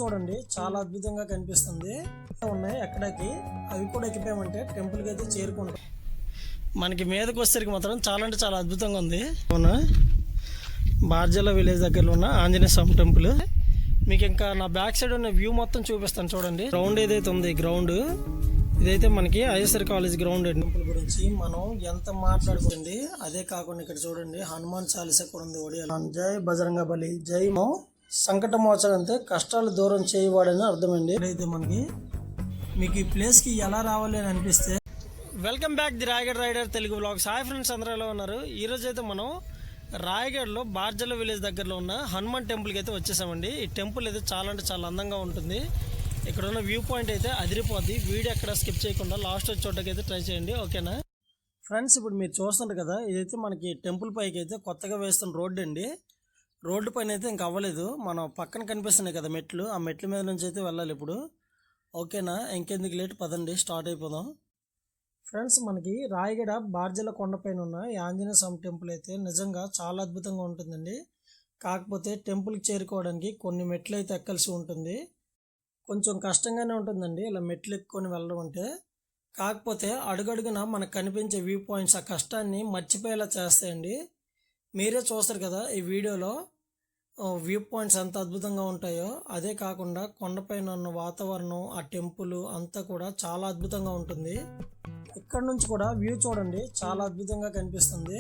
చూడండి చాలా అద్భుతంగా కనిపిస్తుంది. ఉన్నాయి ఎక్కడికి అవి కూడా ఎక్కిపోయామంటే టెంపుల్కి అయితే చేరుకుంటాం. మనకి మీదకి వచ్చేసరికి మాత్రం చాలా అంటే చాలా అద్భుతంగా ఉంది. అవునా, బార్జల విలేజ్ దగ్గరలో ఉన్న ఆంజనేయ స్వామి టెంపుల్. మీకు ఇంకా నా బ్యాక్ సైడ్ ఉన్న వ్యూ మొత్తం చూపిస్తాను చూడండి. గ్రౌండ్ ఏదైతే ఉంది, గ్రౌండ్ ఇదైతే మనకి ఐఎస్ఆర్ కాలేజ్ గ్రౌండ్. టెంపుల్ గురించి మనం ఎంత మాట్లాడుకుంది. అదే కాకుండా ఇక్కడ చూడండి హనుమాన్ చాలీసా కూడా ఉంది. ఒడియాల జై బజరంగ బలి, జై సంకట మోచడం అంటే కష్టాలు దూరం చేయవాడని అర్థమండి. ఇదైతే మనకి మీకు ఈ ప్లేస్కి ఎలా రావాలి అని అనిపిస్తే welcome back the Raigad rider Telugu blogs. Hi friends, అందరూ ఎలా ఉన్నారు? ఈరోజు అయితే మనం రాయగఢ్లో బార్జల విలేజ్ దగ్గరలో ఉన్న హనుమాన్ టెంపుల్కి అయితే వచ్చేసామండి. ఈ టెంపుల్ అయితే చాలా అంటే చాలా అందంగా ఉంటుంది. ఇక్కడ ఉన్న వ్యూ పాయింట్ అయితే అదిరిపోద్ది. వీడియో ఎక్కడ స్కిప్ చేయకుండా లాస్ట్ వచ్చే చోటకైతే ట్రై చేయండి, ఓకేనా ఫ్రెండ్స్? ఇప్పుడు మీరు చూస్తున్నారు కదా, ఇదైతే మనకి టెంపుల్ పైకి అయితే కొత్తగా వేస్తున్న రోడ్డు అండి. రోడ్డు పైన అయితే ఇంకా అవ్వలేదు. మనం పక్కన కనిపిస్తున్నాయి కదా మెట్లు, ఆ మెట్ల మీద నుంచి అయితే వెళ్ళాలి ఇప్పుడు, ఓకేనా? ఇంకెందుకు లేట్, పదండి స్టార్ట్ అయిపోదాం. ఫ్రెండ్స్, మనకి రాయగఢ బార్జల కొండపైన ఉన్న ఈ ఆంజనేయ స్వామి టెంపుల్ అయితే నిజంగా చాలా అద్భుతంగా ఉంటుందండి. కాకపోతే టెంపుల్కి చేరుకోవడానికి కొన్ని మెట్లు అయితే ఎక్కాల్సి ఉంటుంది. కొంచెం కష్టంగానే ఉంటుందండి ఇలా మెట్లు ఎక్కుకొని వెళ్ళడం అంటే. కాకపోతే అడుగడుగున మనకు కనిపించే వ్యూ పాయింట్స్ ఆ కష్టాన్ని మర్చిపోయేలా చేస్తాయండి. మీరే చూస్తారు కదా ఈ వీడియోలో వ్యూ పాయింట్స్ ఎంత అద్భుతంగా ఉంటాయో. అదే కాకుండా కొండపైన ఉన్న వాతావరణం, ఆ టెంపుల్ అంతా కూడా చాలా అద్భుతంగా ఉంటుంది. ఇక్కడ నుంచి కూడా వ్యూ చూడండి చాలా అద్భుతంగా కనిపిస్తుంది.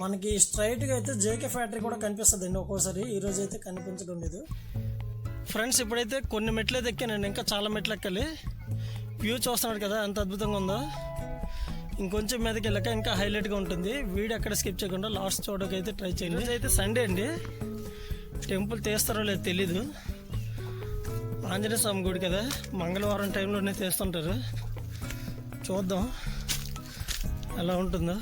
మనకి స్ట్రైట్గా అయితే జేకే ఫ్యాక్టరీ కూడా కనిపిస్తుంది అండి ఒక్కోసారి. ఈరోజు అయితే కనిపించడం లేదు. ఫ్రెండ్స్, ఇప్పుడైతే కొన్ని మెట్లు అయితే ఎక్కానండి, ఇంకా చాలా మెట్లు ఎక్కాలి. వ్యూ చూస్తున్నాడు కదా ఎంత అద్భుతంగా ఉందో. ఇంకొంచెం మీదకి వెళ్ళాక ఇంకా హైలైట్గా ఉంటుంది. వీడియో ఎక్కడ స్కిప్ చేయకుండా లాస్ట్ చూడడానికి అయితే ట్రై చేయండి. ఈరోజు అయితే సండే అండి, టెంపుల్ తీస్తారో లేదో తెలీదు. ఆంజనేయ స్వామి గుడి కదా, మంగళవారం టైంలోనే తీస్తుంటారు. చూద్దాం ఎలా ఉంటుందో.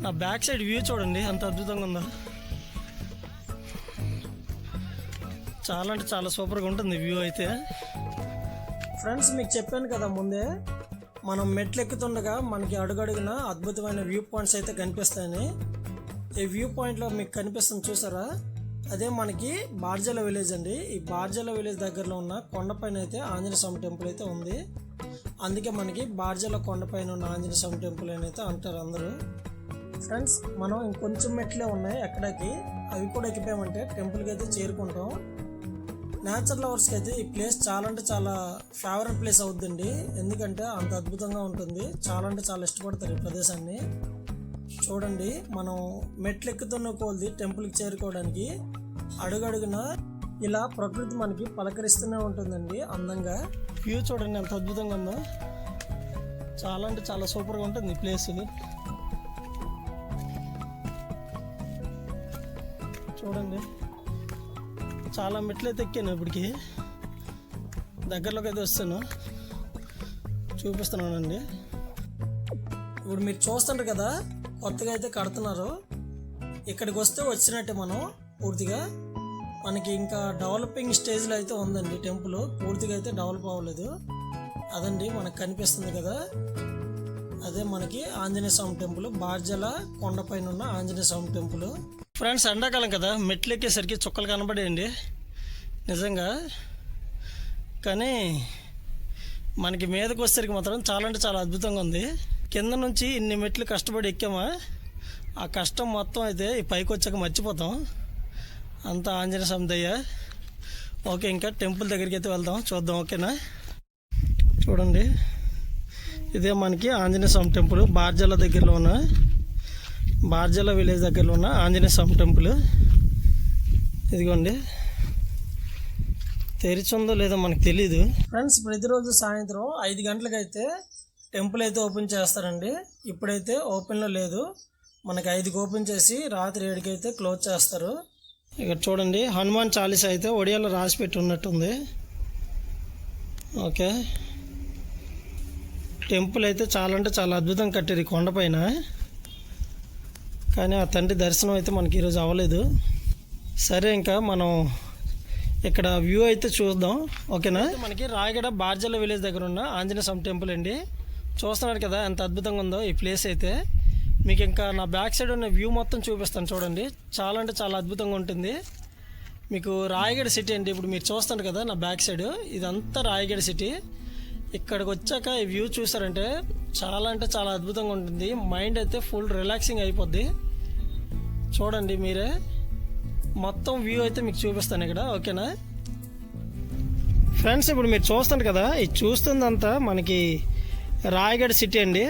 నా బ్యాక్ సైడ్ వ్యూ చూడండి ఎంత అద్భుతంగా ఉందో. చాలా అంటే చాలా సూపర్గా ఉంటుంది వ్యూ అయితే. ఫ్రెండ్స్, మీకు చెప్పాను కదా ముందే, మనం మెట్లు ఎక్కుతుండగా మనకి అడుగడుగున అద్భుతమైన వ్యూ పాయింట్స్ అయితే కనిపిస్తాయని. ఈ వ్యూ పాయింట్లో మీకు కనిపిస్తుంది చూసారా, అదే మనకి బార్జల విలేజ్ అండి. ఈ బార్జల విలేజ్ దగ్గరలో ఉన్న కొండపైన అయితే ఆంజనేయ స్వామి టెంపుల్ అయితే ఉంది. అందుకే మనకి బార్జల కొండపైన ఉన్న ఆంజనేయ స్వామి టెంపుల్ అని అయితే అంటారు అందరూ. ఫ్రెండ్స్, మనం ఇంకొంచెం మెట్లే ఉన్నాయి ఎక్కడికి, అవి కూడా ఎక్కిపోయామంటే టెంపుల్కి అయితే చేరుకుంటాం. నేచర్ లవర్స్కి అయితే ఈ ప్లేస్ చాలా అంటే చాలా ఫేవరెట్ ప్లేస్ అవుద్దండి. ఎందుకంటే అంత అద్భుతంగా ఉంటుంది. చాలా అంటే చాలా ఇష్టపడతారు ఈ ప్రదేశాన్ని. చూడండి, మనం మెట్లు ఎక్కుతున్న కొలది టెంపుల్కి చేరుకోవడానికి అడుగడుగున ఇలా ప్రకృతి మనకి పలకరిస్తూనే ఉంటుందండి అందంగా. వ్యూ చూడండి ఎంత అద్భుతంగా ఉందో. చాలా అంటే చాలా సూపర్గా ఉంటుంది ఈ ప్లేస్. చూడండి, చాలా మెట్లు అయితే ఎక్కాను. ఇప్పటికి దగ్గరలోకి అయితే వస్తాను, చూపిస్తున్నానండి. ఇప్పుడు మీరు చూస్తుంటారు కదా, కొత్తగా అయితే కడుతున్నారు. ఇక్కడికి వస్తే వచ్చినట్టే మనం పూర్తిగా. మనకి ఇంకా డెవలపింగ్ స్టేజ్లో అయితే ఉందండి టెంపుల్, పూర్తిగా అయితే డెవలప్ అవ్వలేదు. అదండి మనకు కనిపిస్తుంది కదా, అదే మనకి ఆంజనేయ స్వామి టెంపుల్, బార్జల కొండపైన ఉన్న ఆంజనేయ స్వామి టెంపుల్. ఫ్రెండ్స్, ఎండాకాలం కదా, మెట్లు ఎక్కేసరికి చుక్కలు కనబడేయండి నిజంగా. కానీ మనకి మీదకి వచ్చేసరికి మాత్రం చాలా అంటే చాలా అద్భుతంగా ఉంది. కింద నుంచి ఇన్ని మెట్లు కష్టపడి ఎక్కామా, ఆ కష్టం మొత్తం అయితే ఈ పైకి వచ్చాక మర్చిపోతాం. అంతా ఆంజనేయ స్వామి దయ్య. ఓకే, ఇంకా టెంపుల్ దగ్గరికి అయితే వెళ్దాం, చూద్దాం, ఓకేనా? చూడండి, ఇదే మనకి ఆంజనేయ స్వామి టెంపుల్, బార్జల దగ్గరలో ఉన్న బార్జల విలేజ్ దగ్గరలో ఉన్న ఆంజనేయ స్వామి టెంపుల్. ఇదిగోండి, తెరిచుందో లేదో మనకు తెలీదు. ఫ్రెండ్స్, ప్రతిరోజు సాయంత్రం 5 గంటలకైతే టెంపుల్ అయితే ఓపెన్ చేస్తారండి. ఇప్పుడైతే ఓపెన్లో లేదు, మనకి 5కి ఓపెన్ చేసి రాత్రి 7కి అయితే క్లోజ్ చేస్తారు. ఇక్కడ చూడండి హనుమాన్ చాలీసా అయితే ఒడియాలో రాసి పెట్టి ఉన్నట్టుంది. ఓకే, టెంపుల్ అయితే చాలా అంటే చాలా అద్భుతంగా కట్టారు ఈ కొండపైన. కానీ ఆ తండ్రి దర్శనం అయితే మనకి ఈరోజు అవ్వలేదు. సరే, ఇంకా మనం ఇక్కడ వ్యూ అయితే చూద్దాం, ఓకేనా? మనకి రాయగఢ బార్జల విలేజ్ దగ్గర ఉన్న ఆంజనేయ స్వామి టెంపుల్ అండి. చూస్తున్నారు కదా ఎంత అద్భుతంగా ఉందో ఈ ప్లేస్ అయితే. మీకు ఇంకా నా బ్యాక్ సైడ్ ఉన్న వ్యూ మొత్తం చూపిస్తాను చూడండి. చాలా అంటే చాలా అద్భుతంగా ఉంటుంది. మీకు రాయగడ సిటీ అండి. ఇప్పుడు మీరు చూస్తారు కదా నా బ్యాక్ సైడ్, ఇదంతా రాయగడ సిటీ. ఇక్కడికి వచ్చాక ఈ వ్యూ చూసారంటే చాలా అంటే చాలా అద్భుతంగా ఉంటుంది. మైండ్ అయితే ఫుల్ రిలాక్సింగ్ అయిపోద్ది. చూడండి మీరే, మొత్తం వ్యూ అయితే మీకు చూపిస్తాను ఇక్కడ, ఓకేనా ఫ్రెండ్స్. ఇప్పుడు మీరు చూస్తారు కదా, ఇది చూస్తుందంతా మనకి రాయగఢ్ సిటీ అండి.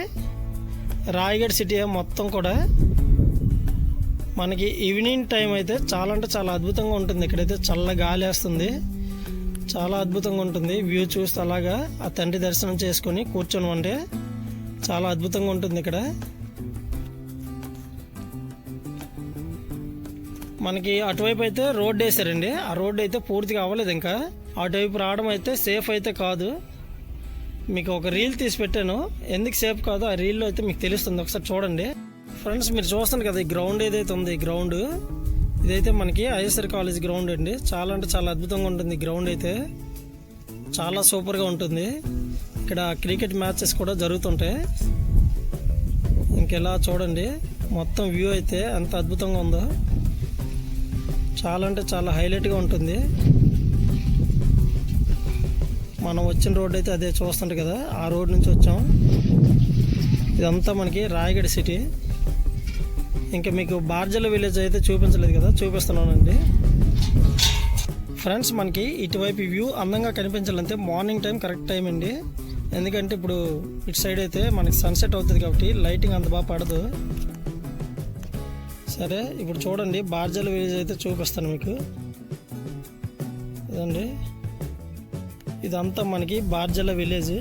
రాయగఢ్ సిటీ మొత్తం కూడా మనకి ఈవినింగ్ టైం అయితే చాలా అంటే చాలా అద్భుతంగా ఉంటుంది. ఇక్కడైతే చల్ల గాలి వేస్తుంది, చాలా అద్భుతంగా ఉంటుంది. వ్యూ చూస్తే అలాగా ఆ తండ్రి దర్శనం చేసుకొని కూర్చొని అంటే చాలా అద్భుతంగా ఉంటుంది. ఇక్కడ మనకి అటువైపు అయితే రోడ్డు వేసారండి. ఆ రోడ్డు అయితే పూర్తిగా అవ్వలేదు ఇంకా. అటువైపు రావడం అయితే సేఫ్ అయితే కాదు. మీకు ఒక రీల్ తీసి పెట్టాను, ఎందుకు సేఫ్ కాదు ఆ రీల్లో అయితే మీకు తెలుస్తుంది, ఒకసారి చూడండి ఫ్రెండ్స్. మీరు చూస్తారు కదా ఈ గ్రౌండ్ ఏదైతే ఉంది, ఈ గ్రౌండ్ ఇదైతే మనకి ఐఎస్ఆర్ కాలేజ్ గ్రౌండ్ అండి. చాలా అంటే చాలా అద్భుతంగా ఉంటుంది. గ్రౌండ్ అయితే చాలా సూపర్గా ఉంటుంది. ఇక్కడ క్రికెట్ మ్యాచెస్ కూడా జరుగుతుంటాయి. ఇంకెలా చూడండి, మొత్తం వ్యూ అయితే ఎంత అద్భుతంగా ఉందో, చాలా అంటే చాలా హైలైట్గా ఉంటుంది. మనం వచ్చిన రోడ్ అయితే అదే చూస్తుంటే కదా, ఆ రోడ్ నుంచి వచ్చాం. ఇదంతా మనకి రాయగఢ్ సిటీ. ఇంకా మీకు బార్జల విలేజ్ అయితే చూపించలేదు కదా, చూపిస్తున్నానండి ఫ్రెండ్స్. మనకి ఇటువైపు వ్యూ అందంగా కనిపించాలంటే మార్నింగ్ టైం కరెక్ట్ టైం అండి. ఎందుకంటే ఇప్పుడు ఇటు సైడ్ అయితే మనకి సన్సెట్ అవుతుంది కాబట్టి లైటింగ్ అంత బాగా పడదు. సరే ఇప్పుడు చూడండి, బార్జల విలేజ్ అయితే చూపిస్తాను మీకు. ఇదండి, ఇదంతా మనకి బార్జల విలేజ్.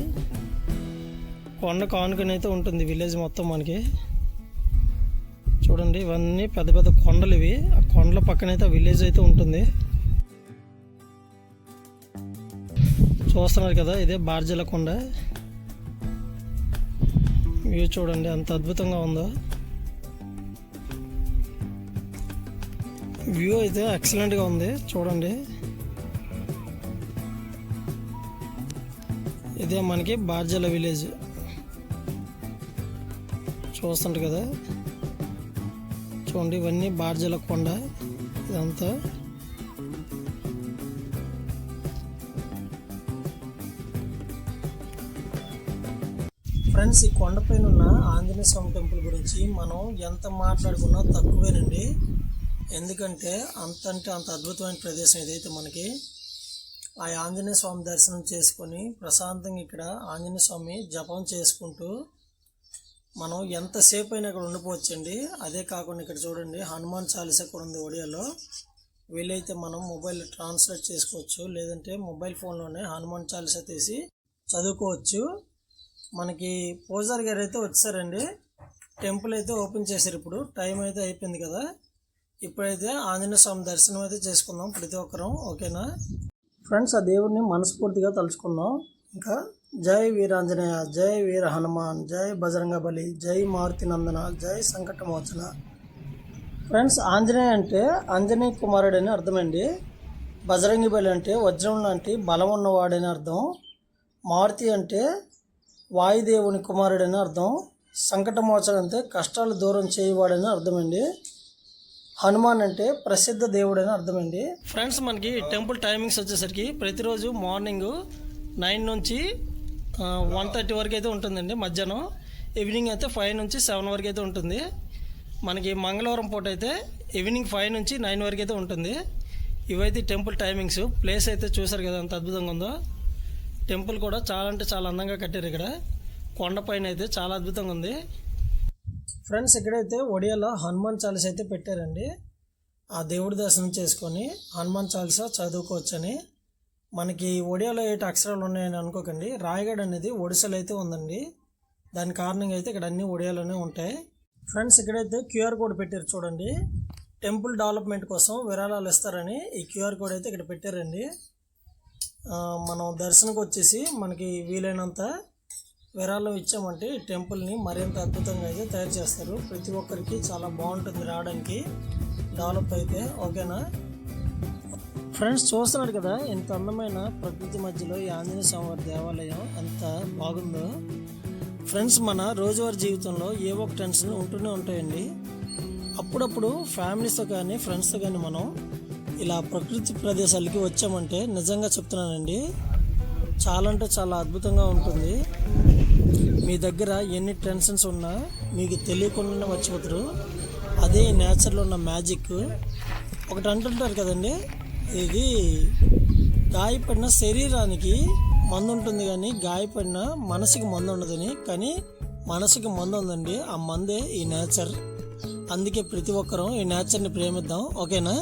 కొండ కానుకని అయితే ఉంటుంది విలేజ్ మొత్తం మనకి. చూడండి, ఇవన్నీ పెద్ద పెద్ద కొండలు ఇవి. ఆ కొండల పక్కనైతే విలేజ్ అయితే ఉంటుంది. చూస్తున్నారు కదా, ఇదే బార్జల కొండ. వ్యూ చూడండి ఎంత అద్భుతంగా ఉందో. వ్యూ అయితే ఎక్సలెంట్గా ఉంది చూడండి. ఇదే మనకి బార్జల విలేజ్ చూస్తుంటారు కదా. చూడండి, ఇవన్నీ బార్జల కొండ ఇదంతా. ఫ్రెండ్స్, ఈ కొండపైన ఉన్న ఆంజనేయ స్వామి టెంపుల్ గురించి మనం ఎంత మాట్లాడుకున్నా తక్కువేనండి. ఎందుకంటే అంత అద్భుతమైన ప్రదేశం ఇదైతే మనకి. ఆ ఆంజనేయ స్వామి దర్శనం చేసుకొని ప్రశాంతంగా ఇక్కడ ఆంజనేయ స్వామి జపం చేసుకుంటూ మనం ఎంతసేపు అయినా ఇక్కడ ఉండిపోవచ్చండి. అదే కాకుండా ఇక్కడ చూడండి, హనుమాన్ చాలీసా కూడా ఉంది ఒడియాలో. వీలైతే మనం మొబైల్ ట్రాన్స్లేట్ చేసుకోవచ్చు, లేదంటే మొబైల్ ఫోన్లోనే హనుమాన్ చాలీసా తీసి చదువుకోవచ్చు. మనకి పూజారి గారు అయితే వచ్చారండి. టెంపుల్ అయితే ఓపెన్ చేశారు. ఇప్పుడు టైం అయితే అయిపోయింది కదా. ఇప్పుడైతే ఆంజనేయ స్వామి దర్శనం అయితే చేసుకుందాం ప్రతి ఒక్కరం, ఓకేనా ఫ్రెండ్స్. ఆ దేవుడిని మనస్ఫూర్తిగా తలుచుకుందాం. ఇంకా జై వీరాంజనేయ, జై వీర హనుమాన్, జై బజరంగ బలి, జై మారుతి నందన, జై సంకటమోచన. ఫ్రెండ్స్, ఆంజనేయ అంటే ఆంజనేయ కుమారుడు అని అర్థమండి. బజరంగి బలి అంటే వజ్రం లాంటి బలం ఉన్నవాడని అర్థం. మారుతి అంటే వాయుదేవుని కుమారుడని అర్థం. సంకటమోచన అంటే కష్టాలు దూరం చేయవాడని అర్థమండి. హనుమాన్ అంటే ప్రసిద్ధ దేవుడు అని అర్థమండి. ఫ్రెండ్స్, మనకి టెంపుల్ టైమింగ్స్ వచ్చేసరికి ప్రతిరోజు మార్నింగ్ 9 నుంచి 1:30 వరకు అయితే ఉంటుందండి మధ్యాహ్నం. ఈవినింగ్ అయితే 5 నుంచి 7 వరకు అయితే ఉంటుంది. మనకి మంగళవారం పూట అయితే ఈవినింగ్ 5 నుంచి 9 వరకు అయితే ఉంటుంది. ఇవైతే టెంపుల్ టైమింగ్స్. ప్లేస్ అయితే చూసారు కదా ఎంత అద్భుతంగా ఉందో. టెంపుల్ కూడా చాలా అంటే చాలా అందంగా కట్టారు. ఇక్కడ కొండపైన అయితే చాలా అద్భుతంగా ఉంది. ఫ్రెండ్స్, ఇక్కడైతే ఒడియాలో హనుమాన్ చాలీసా అయితే పెట్టారండి. ఆ దేవుడి దర్శనం చేసుకొని హనుమాన్ చాలీసా చదువుకోవచ్చని. మనకి ఒడియాలో 8 అక్షరాలు ఉన్నాయని అనుకోకండి. రాయగఢ్ అనేది ఒడిశాలో అయితే ఉందండి. దాని కారణంగా అయితే ఇక్కడ అన్ని ఒడియాలోనే ఉంటాయి. ఫ్రెండ్స్, ఇక్కడైతే QR కోడ్ పెట్టారు చూడండి. టెంపుల్ డెవలప్మెంట్ కోసం విరాళాలు ఇస్తారని ఈ QR కోడ్ అయితే ఇక్కడ పెట్టారండి. మనం దర్శనకు వచ్చేసి మనకి వీలైనంత విరాళం ఇచ్చామంటే ఈ టెంపుల్ని మరింత అద్భుతంగా అయితే తయారు చేస్తారు. ప్రతి ఒక్కరికి చాలా బాగుంటుంది రావడానికి, డెవలప్ అయితే, ఓకేనా ఫ్రెండ్స్. చూస్తున్నారు కదా ఎంత అందమైన ప్రకృతి మధ్యలో ఈ ఆంజనేయ స్వామి దేవాలయం ఎంత బాగుందో. ఫ్రెండ్స్, మన రోజువారీ జీవితంలో ఏ ఒక టెన్షన్ ఉంటూనే ఉంటాయండి. అప్పుడప్పుడు ఫ్యామిలీస్తో కానీ ఫ్రెండ్స్తో కానీ మనం ఇలా ప్రకృతి ప్రదేశాలకి వచ్చామంటే నిజంగా చెప్తున్నానండి, చాలా అంటే చాలా అద్భుతంగా ఉంటుంది. మీ దగ్గర ఎన్ని టెన్షన్స్ ఉన్నా మీకు తెలియకుండానే వచ్చిపోతారు. అదే నేచర్లో ఉన్న మ్యాజిక్. ఒకటి అంటుంటారు కదండి, ఇది గాయపడిన శరీరానికి మందు ఉంటుంది కానీ గాయపడిన మనసుకి మందు ఉండదని. కానీ మనసుకి మందు ఉందండి, ఆ మందే ఈ నేచర్. అందుకే ప్రతి ఒక్కరూ ఈ నేచర్ని ప్రేమిద్దాం, ఓకేనా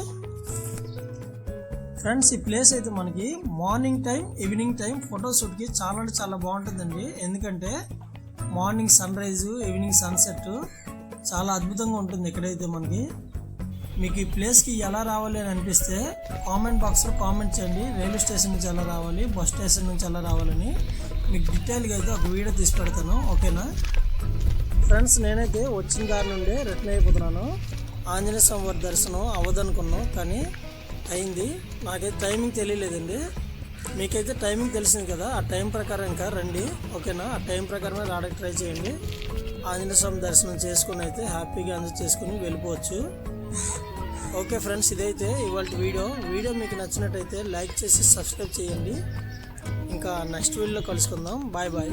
ఫ్రెండ్స్? ఈ ప్లేస్ అయితే మనకి మార్నింగ్ టైం, ఈవినింగ్ టైం ఫోటోషూట్కి చాలా అంటే చాలా బాగుంటుందండి. ఎందుకంటే morning sun rise, evening sunset చాలా అద్భుతంగా ఉంటుంది ఇక్కడైతే మనకి. మీకు ఈ ప్లేస్కి ఎలా రావాలి అని అనిపిస్తే కామెంట్ బాక్స్లో కామెంట్ చేయండి. రైల్వే స్టేషన్ నుంచి ఎలా రావాలి, బస్ స్టేషన్ నుంచి ఎలా రావాలని మీకు డీటెయిల్గా అయితే ఒక వీడియో తీసి పెడతాను, ఓకేనా ఫ్రెండ్స్? నేనైతే వచ్చిన దారి నుండి రిటర్న్ అయిపోతున్నాను. ఆంజనేయ స్వామి వారి దర్శనం అవ్వదనుకున్నాం, కానీ అయింది. నాకైతే టైమింగ్ తెలియలేదండి. మీకైతే టైమింగ్ తెలిసింది కదా, ఆ టైం ప్రకారం ఇంకా రండి, ఓకేనా? ఆ టైం ప్రకారమే రావడానికి ట్రై చేయండి. ఆంజనేయ స్వామి దర్శనం చేసుకుని అయితే హ్యాపీగా ఎంజాయ్ చేసుకుని వెళ్ళిపోవచ్చు. ఓకే ఫ్రెండ్స్, ఇదైతే ఇవాళ వీడియో మీకు నచ్చినట్టయితే లైక్ చేసి సబ్స్క్రైబ్ చేయండి. ఇంకా నెక్స్ట్ వీడియోలో కలుసుకుందాం. Bye bye.